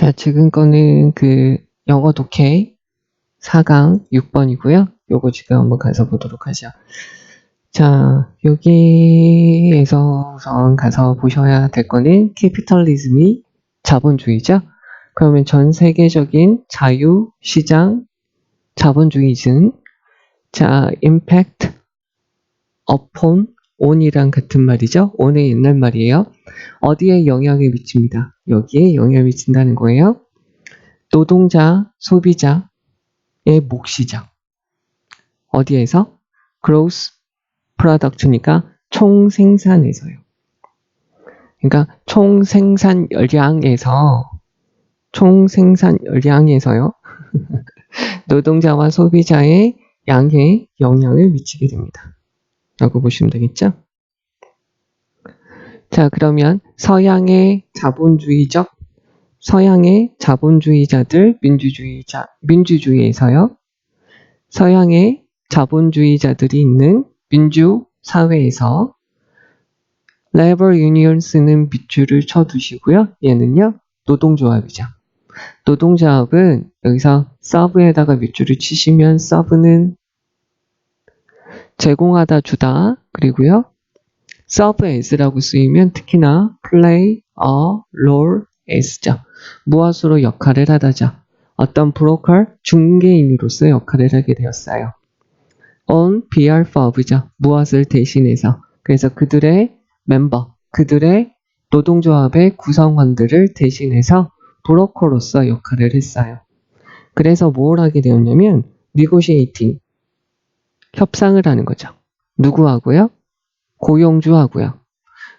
자, 지금 거는 그 영어 독해 4강 6번이고요. 요거 지금 한번 가서 보도록 하죠. 자, 여기에서 우선 가서 보셔야 될 거는 캐피털리즘이 자본주의죠. 그러면 전 세계적인 자유시장 자본주의는 자, impact upon on이랑 같은 말이죠. on의 옛날 말이에요. 어디에 영향을 미칩니다. 여기에 영향을 미친다는 거예요. 노동자, 소비자의 몫이죠. 어디에서? gross product니까 총생산에서요. 그러니까 총생산량에서요. 노동자와 소비자의 양에 영향을 미치게 됩니다. 라고 보시면 되겠죠? 자, 그러면 서양의 자본주의자들, 민주주의에서요. 서양의 자본주의자들이 있는 민주사회에서 Labor Unions는 밑줄을 쳐두시고요. 얘는요, 노동조합이죠. 노동조합은 여기서 서브에다가 밑줄을 치시면 서브는 제공하다 주다, 그리고요, serve as라고 쓰이면 특히나 play a role as죠. 무엇으로 역할을 하다죠. 어떤 브로커, 중개인으로서 역할을 하게 되었어요. on behalf of죠. 무엇을 대신해서. 그래서 그들의 멤버, 그들의 노동조합의 구성원들을 대신해서 브로커로서 역할을 했어요. 그래서 뭘 하게 되었냐면 negotiating, 협상을 하는 거죠. 누구하고요? 고용주하고요.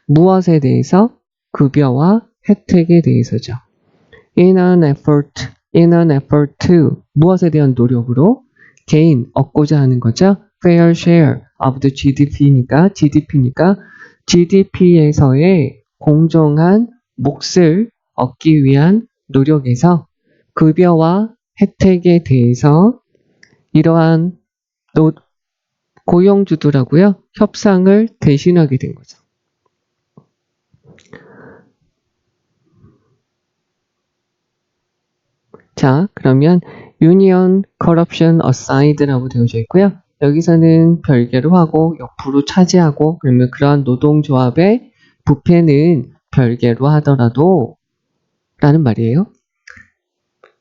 무엇에 대해서? 급여와 혜택에 대해서죠. in an effort to 무엇에 대한 노력으로? gain, 얻고자 하는 거죠. fair share of the GDP니까 GDP에서의 공정한 몫을 얻기 위한 노력에서 급여와 혜택에 대해서 이러한 고용주들하고요, 협상을 대신하게 된 거죠. 자, 그러면 Union Corruption Aside라고 되어져 있고요. 여기서는 별개로 하고 옆으로 차지하고 그러면 그러한 노동조합의 부패는 별개로 하더라도 라는 말이에요.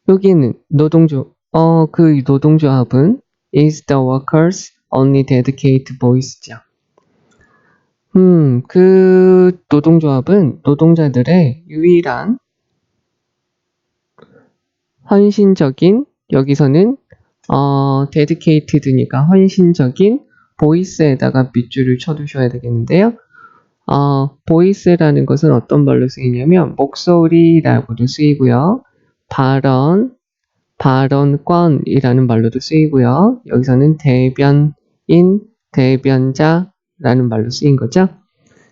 여기는 그 노동조합은 is the workers only dedicated voice죠. 그 노동조합은 노동자들의 유일한 헌신적인, 여기서는 dedicated니까 헌신적인 보이스에다가 밑줄을 쳐두셔야 되겠는데요. 보이스라는 것은 어떤 말로 쓰이냐면 목소리라고도 쓰이고요. 발언권이라는 말로도 쓰이고요. 여기서는 대변인, 대변자라는 말로 쓰인 거죠.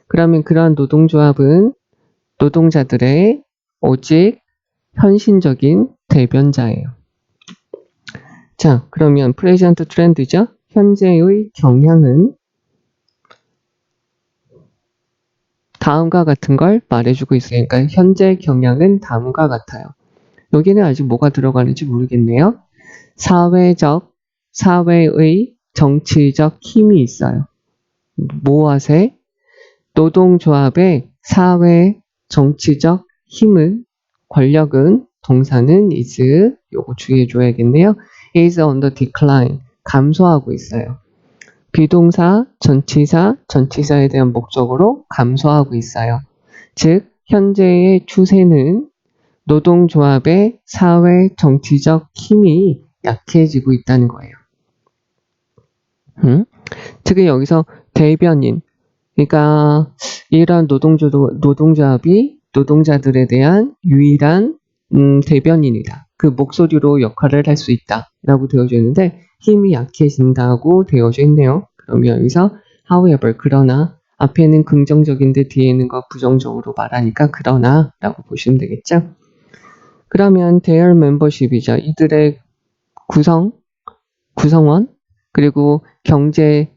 그러면 그러한 노동조합은 노동자들의 오직 현신적인 대변자예요. 자, 그러면 present trend죠. 현재의 경향은 다음과 같은 걸 말해주고 있어요. 그러니까 현재 경향은 다음과 같아요. 여기는 아직 뭐가 들어가는지 모르겠네요. 사회의 정치적 힘이 있어요. 무엇에? 노동조합의 사회 정치적 힘은, 권력은, 동사는 is, 요거 주의해줘야겠네요. is on the decline, 감소하고 있어요. 비동사, 전치사에 대한 목적으로 감소하고 있어요. 즉, 현재의 추세는 노동조합의 사회 정치적 힘이 약해지고 있다는 거예요. 지금 여기서 대변인, 그러니까 이러한 노동조합이 노동자들에 대한 유일한 대변인이다. 그 목소리로 역할을 할 수 있다 라고 되어져 있는데 힘이 약해진다고 되어져 있네요. 그러면 여기서 however, 그러나, 앞에는 긍정적인데 뒤에는 거 부정적으로 말하니까 그러나 라고 보시면 되겠죠. 그러면 their membership이죠. 이들의 구성원, 그리고 경제,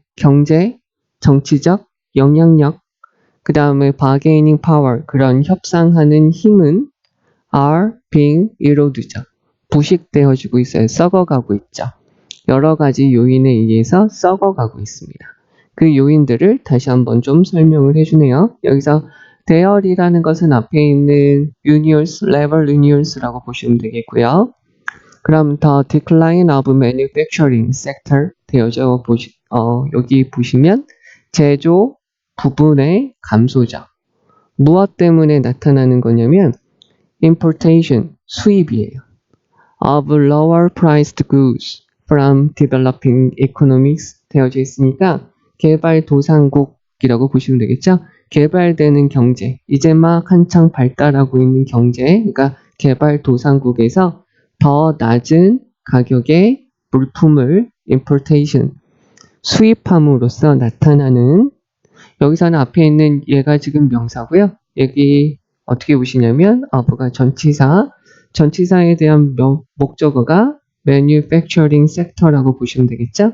정치적 영향력, 그 다음에 bargaining power, 그런 협상하는 힘은 are being eroded죠. 부식되어지고 있어요. 썩어가고 있죠. 여러 가지 요인에 의해서 썩어가고 있습니다. 그 요인들을 다시 한번 좀 설명을 해주네요. 여기서 대열이라는 것은 앞에 있는 unions, level unions라고 보시면 되겠고요. 그럼 the decline of manufacturing sector 되어져 여기 보시면 제조 부분의 감소죠. 무엇 때문에 나타나는 거냐면 importation, 수입이에요. of lower priced goods from developing economies 되어져 있으니까 개발도상국이라고 보시면 되겠죠. 개발되는 경제, 이제 막 한창 발달하고 있는 경제, 그러니까 개발도상국에서 더 낮은 가격의 물품을 importation, 수입함으로써 나타나는, 여기서는 앞에 있는 얘가 지금 명사고요. 여기 어떻게 보시냐면 of가 전치사에 대한 목적어가 manufacturing sector라고 보시면 되겠죠.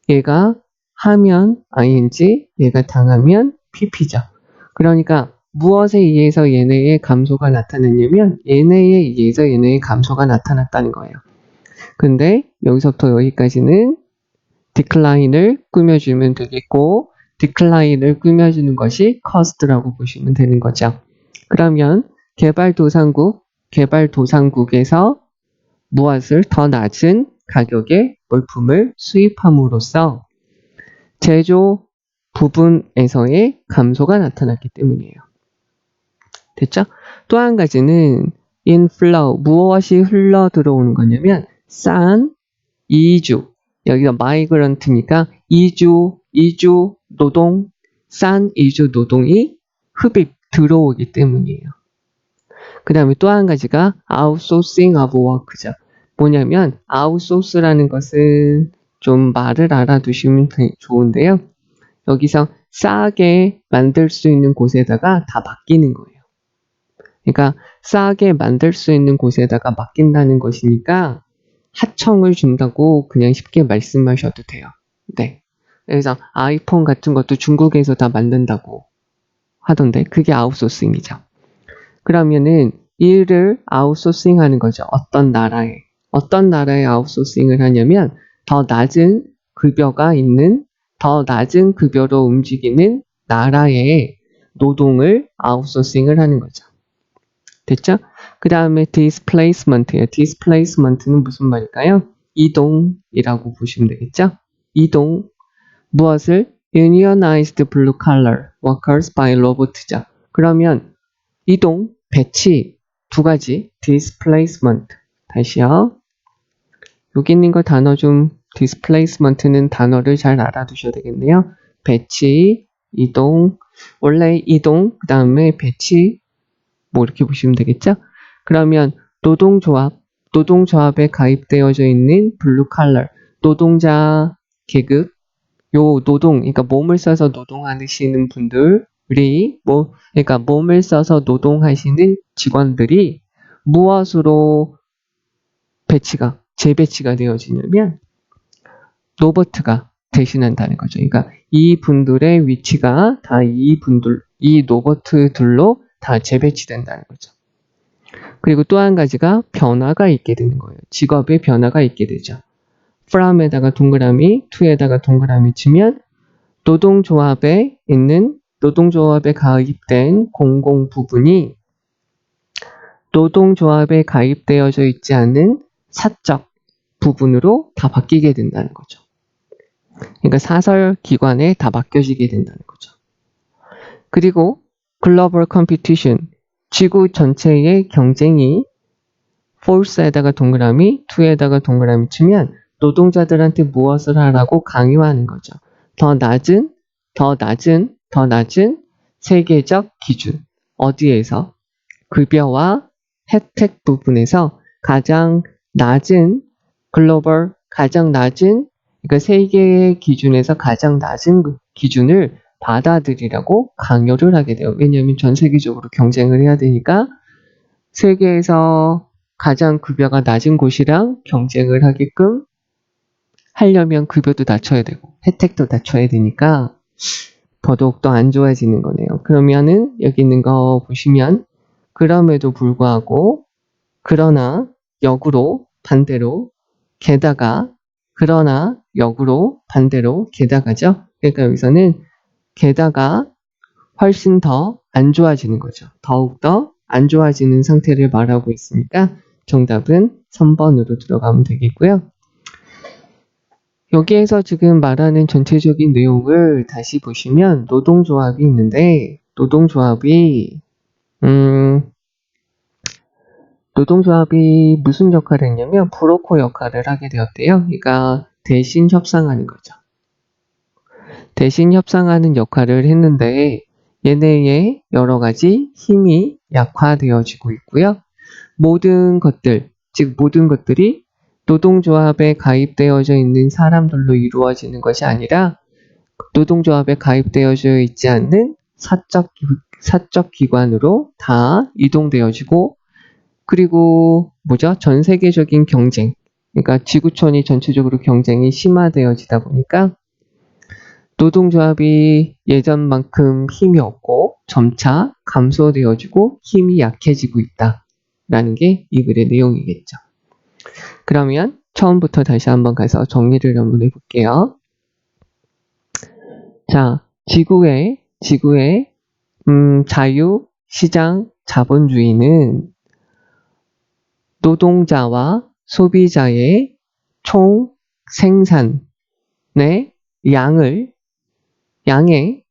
얘가 하면 ing, 얘가 당하면 pp죠. 그러니까 무엇에 의해서 얘네의 감소가 나타났냐면 얘네에 의해서 얘네의 감소가 나타났다는 거예요. 근데 여기서부터 여기까지는 decline을 꾸며주면 되겠고 decline을 꾸며주는 것이 cost라고 보시면 되는 거죠. 그러면 개발도상국에서 무엇을 더 낮은 가격의 물품을 수입함으로써 제조 부분에서의 감소가 나타났기 때문이에요. 됐죠? 또 한 가지는 inflow, 무엇이 흘러 들어오는 거냐면 싼 이주, 여기가 migrant니까 이주 노동, 싼 이주 노동이 흡입 들어오기 때문이에요. 그 다음에 또 한 가지가 outsourcing of work죠. 뭐냐면 outsource라는 것은 좀 말을 알아두시면 좋은데요. 여기서 싸게 만들 수 있는 곳에다가 다 맡기는 거예요. 그러니까 싸게 만들 수 있는 곳에다가 맡긴다는 것이니까 하청을 준다고 그냥 쉽게 말씀하셔도 돼요. 네. 그래서 아이폰 같은 것도 중국에서 다 만든다고 하던데 그게 아웃소싱이죠. 그러면은 일을 아웃소싱 하는 거죠. 어떤 나라에 아웃소싱을 하냐면 더 낮은 급여가 있는, 더 낮은 급여로 움직이는 나라의 노동을 아웃소싱을 하는 거죠. 됐죠? 그 다음에 displacement예요. displacement는 무슨 말일까요? 이동이라고 보시면 되겠죠? 이동. 무엇을? unionized blue collar workers by robot죠. 그러면 이동, 배치 두 가지. displacement. 다시요. 여기 있는 거 단어 좀, displacement는 단어를 잘 알아두셔야 되겠네요. 배치, 이동, 원래 이동, 그 다음에 배치, 뭐 이렇게 보시면 되겠죠? 그러면 노동조합에 가입되어져 있는 블루 칼러, 노동자 계급, 요 노동, 그러니까 몸을 써서 노동하시는 분들이, 그러니까 몸을 써서 노동하시는 직원들이 무엇으로 재배치가 되어지냐면 로버트가 대신한다는 거죠. 그러니까 이 분들의 위치가 다 이 로버트들로 다 재배치된다는 거죠. 그리고 또 한 가지가 변화가 있게 되는 거예요. 직업의 변화가 있게 되죠. from에다가 동그라미, to에다가 동그라미 치면 노동조합에 가입된 공공 부분이 노동조합에 가입되어져 있지 않은 사적 부분으로 다 바뀌게 된다는 거죠. 그러니까 사설 기관에 다 맡겨지게 된다는 거죠. 그리고 글로벌 컴피티션, 지구 전체의 경쟁이 force에다가 동그라미, to에다가 동그라미 치면 노동자들한테 무엇을 하라고 강요하는 거죠. 더 낮은 세계적 기준. 어디에서? 급여와 혜택 부분에서 가장 낮은 그러니까 세계의 기준에서 가장 낮은 기준을 받아들이라고 강요를 하게 돼요. 왜냐하면 전 세계적으로 경쟁을 해야 되니까 세계에서 가장 급여가 낮은 곳이랑 경쟁을 하게끔 하려면 급여도 낮춰야 되고 혜택도 낮춰야 되니까 더더욱 더 안 좋아지는 거네요. 그러면은 여기 있는 거 보시면 그럼에도 불구하고, 그러나, 역으로, 반대로, 게다가, 그러나, 역으로, 반대로, 게다가죠. 그러니까 여기서는 게다가 훨씬 더 안 좋아지는 거죠. 더욱더 안 좋아지는 상태를 말하고 있으니까 정답은 3번으로 들어가면 되겠고요. 여기에서 지금 말하는 전체적인 내용을 다시 보시면 노동조합이 있는데 노동조합이 무슨 역할을 했냐면 브로커 역할을 하게 되었대요. 그러니까 대신 협상하는 거죠. 대신 협상하는 역할을 했는데 얘네의 여러 가지 힘이 약화되어지고 있고요. 모든 것들이 노동조합에 가입되어져 있는 사람들로 이루어지는 것이 아니라 노동조합에 가입되어져 있지 않는 사적 기관으로 다 이동되어지고 그리고 전 세계적인 경쟁, 그러니까 지구촌이 전체적으로 경쟁이 심화되어지다 보니까 노동조합이 예전만큼 힘이 없고 점차 감소되어지고 힘이 약해지고 있다라는 게 이 글의 내용이겠죠. 그러면 처음부터 다시 한번 가서 정리를 한번 해볼게요. 자, 지구의 자유시장 자본주의는 노동자와 소비자의 총 생산의 양에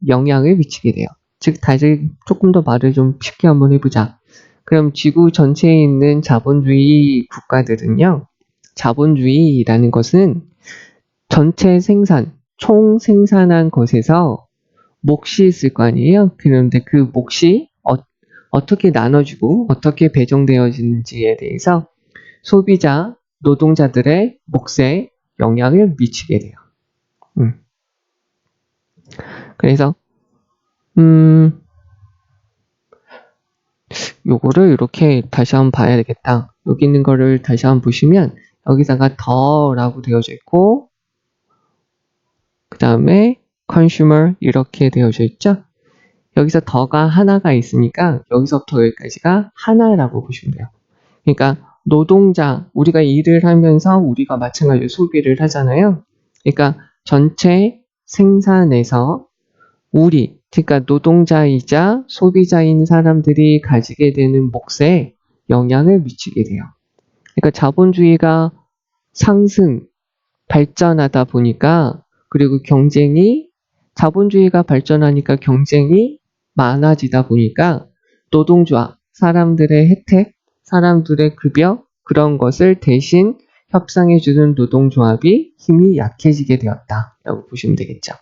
영향을 미치게 돼요. 즉, 다시 조금 더 말을 좀 쉽게 한번 해보자. 그럼 지구 전체에 있는 자본주의 국가들은요, 자본주의라는 것은 전체 총 생산한 것에서 몫이 있을 거 아니에요? 그런데 그 몫이 어떻게 나눠지고 어떻게 배정되어지는지에 대해서 소비자, 노동자들의 몫에 영향을 미치게 돼요. 그래서 요거를 이렇게 다시 한번 봐야 되겠다. 여기 있는 거를 다시 한번 보시면 여기다가 더라고 되어져 있고 그 다음에 consumer 이렇게 되어져 있죠. 여기서 더가 하나가 있으니까 여기서부터 여기까지가 하나라고 보시면 돼요. 그러니까 노동자, 우리가 일을 하면서 우리가 마찬가지로 소비를 하잖아요. 그러니까 전체 생산에서 그러니까 노동자이자 소비자인 사람들이 가지게 되는 몫에 영향을 미치게 돼요. 그러니까 자본주의가 발전하다 보니까 그리고 자본주의가 발전하니까 경쟁이 많아지다 보니까 노동조합, 사람들의 혜택, 사람들의 급여 그런 것을 대신 협상해주는 노동조합이 힘이 약해지게 되었다라고 보시면 되겠죠.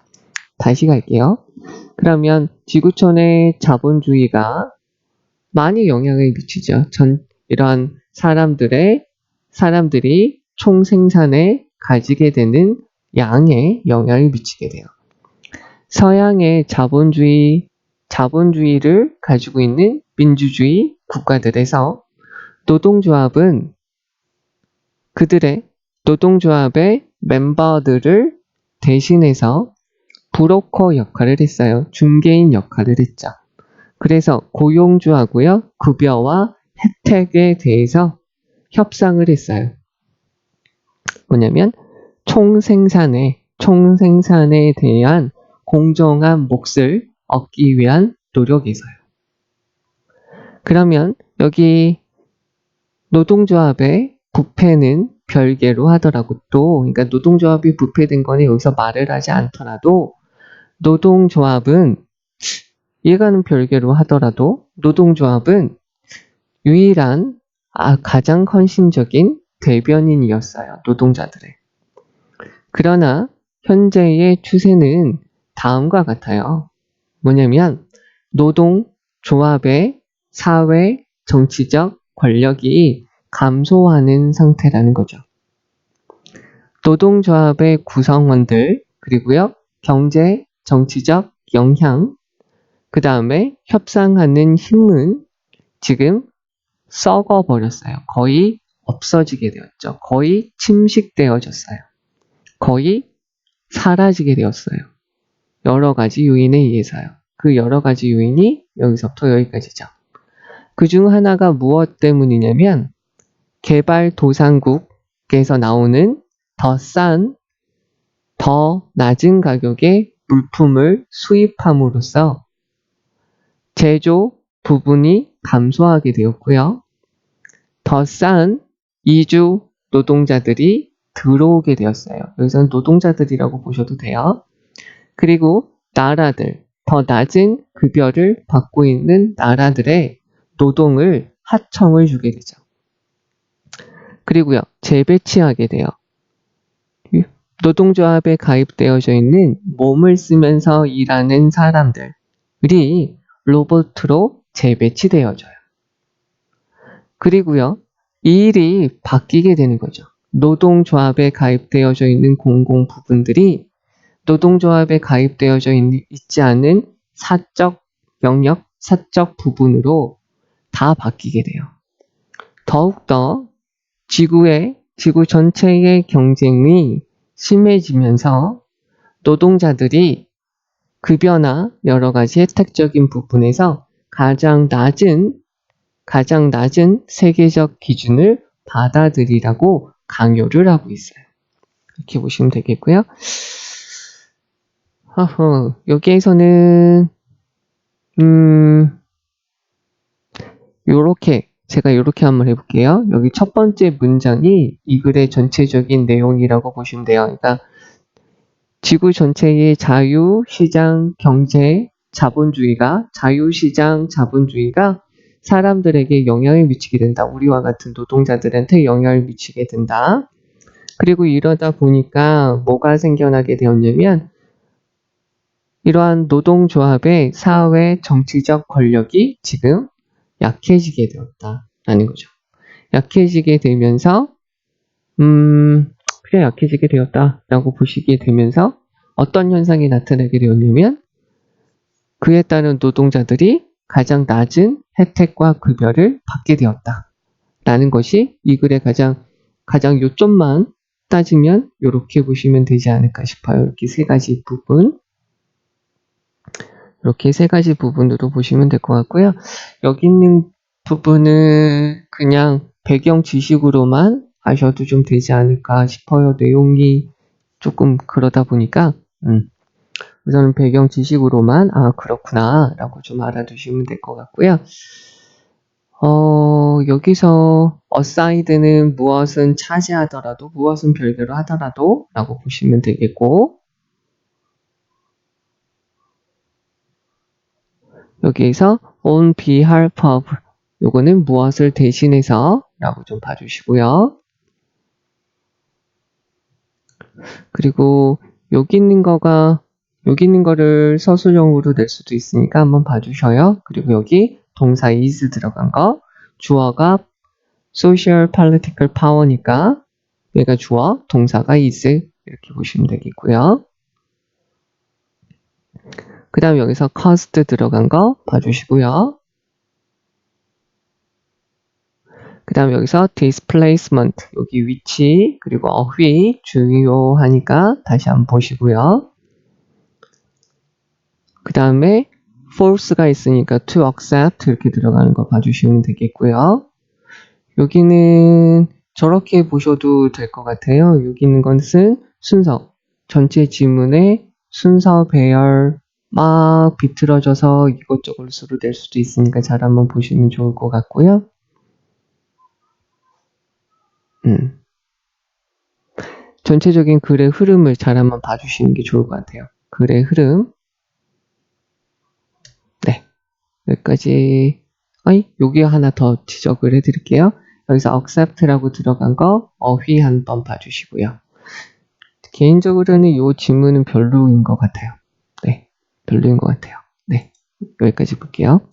다시 갈게요. 그러면 지구촌의 자본주의가 많이 영향을 미치죠. 이러한 사람들이 총 생산에 가지게 되는 양에 영향을 미치게 돼요. 서양의 자본주의를 가지고 있는 민주주의 국가들에서 노동조합의 member들을 대신해서 브로커 역할을 했어요. 중개인 역할을 했죠. 그래서 고용주하고요, 급여와 혜택에 대해서 협상을 했어요. 뭐냐면 총생산에 대한 공정한 몫을 얻기 위한 노력에서요. 그러면 여기 노동조합의 부패는 별개로 하더라도 그러니까 노동조합이 부패된 거는 여기서 말을 하지 않더라도 노동조합은 이해가는 별개로 하더라도 노동조합은 유일한 가장 헌신적인 대변인이었어요. 노동자들의. 그러나 현재의 추세는 다음과 같아요. 뭐냐면 노동조합의 사회, 정치적 권력이 감소하는 상태라는 거죠. 노동조합의 구성원들 그리고요 경제, 정치적 영향 그 다음에 협상하는 힘은 지금 썩어버렸어요. 거의 없어지게 되었죠. 거의 침식되어졌어요. 거의 사라지게 되었어요. 여러 가지 요인에 의해서요. 그 여러 가지 요인이 여기서부터 여기까지죠. 그 중 하나가 무엇 때문이냐면 개발도상국에서 나오는 더 싼, 더 낮은 가격의 물품을 수입함으로써 제조 부분이 감소하게 되었고요. 더 싼 이주 노동자들이 들어오게 되었어요. 여기서는 노동자들이라고 보셔도 돼요. 그리고 나라들, 더 낮은 급여를 받고 있는 나라들의 노동을 하청을 주게 되죠. 그리고요, 재배치하게 돼요. 노동조합에 가입되어져 있는 몸을 쓰면서 일하는 사람들이 로봇으로 재배치되어져요. 그리고요, 이 일이 바뀌게 되는 거죠. 노동조합에 가입되어져 있는 공공 부분들이 노동조합에 가입되어져 있지 않은 사적 영역, 사적 부분으로 다 바뀌게 돼요. 더욱더 지구 전체의 경쟁이 심해지면서 노동자들이 급여나 여러 가지 혜택적인 부분에서 가장 낮은 세계적 기준을 받아들이라고 강요를 하고 있어요. 이렇게 보시면 되겠고요. 여기에서는 제가 요렇게 한번 해볼게요. 여기 첫 번째 문장이 이 글의 전체적인 내용이라고 보시면 돼요. 그러니까 지구 전체의 자유시장 경제 자본주의가 사람들에게 영향을 미치게 된다. 우리와 같은 노동자들한테 영향을 미치게 된다. 그리고 이러다 보니까 뭐가 생겨나게 되었냐면 이러한 노동조합의 사회 정치적 권력이 지금 약해지게 되었다라는 거죠. 약해지게 되면서 그냥 약해지게 되었다라고 보시게 되면서 어떤 현상이 나타나게 되었냐면 그에 따른 노동자들이 가장 낮은 혜택과 급여를 받게 되었다라는 것이 이 글의 가장 요점만 따지면 이렇게 보시면 되지 않을까 싶어요. 이렇게 세 가지 부분으로 보시면 될 것 같고요. 여기 있는 부분은 그냥 배경 지식으로만 아셔도 좀 되지 않을까 싶어요. 내용이 조금 그러다 보니까 우선은 배경 지식으로만 그렇구나 라고 좀 알아두시면 될 것 같고요. 여기서 aside는 무엇은 차지하더라도, 무엇은 별개로 하더라도 라고 보시면 되겠고, 여기에서 on behalf of 요거는 무엇을 대신해서 라고 좀 봐주시고요. 그리고 여기 있는 거를 서술형으로 낼 수도 있으니까 한번 봐주셔요. 그리고 여기 동사 is 들어간 거, 주어가 social political power니까 얘가 주어, 동사가 is 이렇게 보시면 되겠고요. 그 다음 여기서 cost 들어간 거 봐주시고요. 그 다음 여기서 displacement 여기 위치 그리고 어휘 중요하니까 다시 한번 보시고요. 그 다음에 force가 있으니까 to accept 이렇게 들어가는 거 봐주시면 되겠고요. 여기는 저렇게 보셔도 될 것 같아요. 여기 있는 것은 순서, 전체 지문의 순서 배열 막 비틀어져서 이것저것으로 될 수도 있으니까 잘 한번 보시면 좋을 것 같고요. 전체적인 글의 흐름을 잘 한번 봐주시는 게 좋을 것 같아요. 글의 흐름. 네. 여기까지. 여기 하나 더 지적을 해드릴게요. 여기서 accept라고 들어간 거 어휘 한번 봐주시고요. 개인적으로는 이 지문은 별로인 것 같아요. 네. 별로인 것 같아요. 네. 여기까지 볼게요.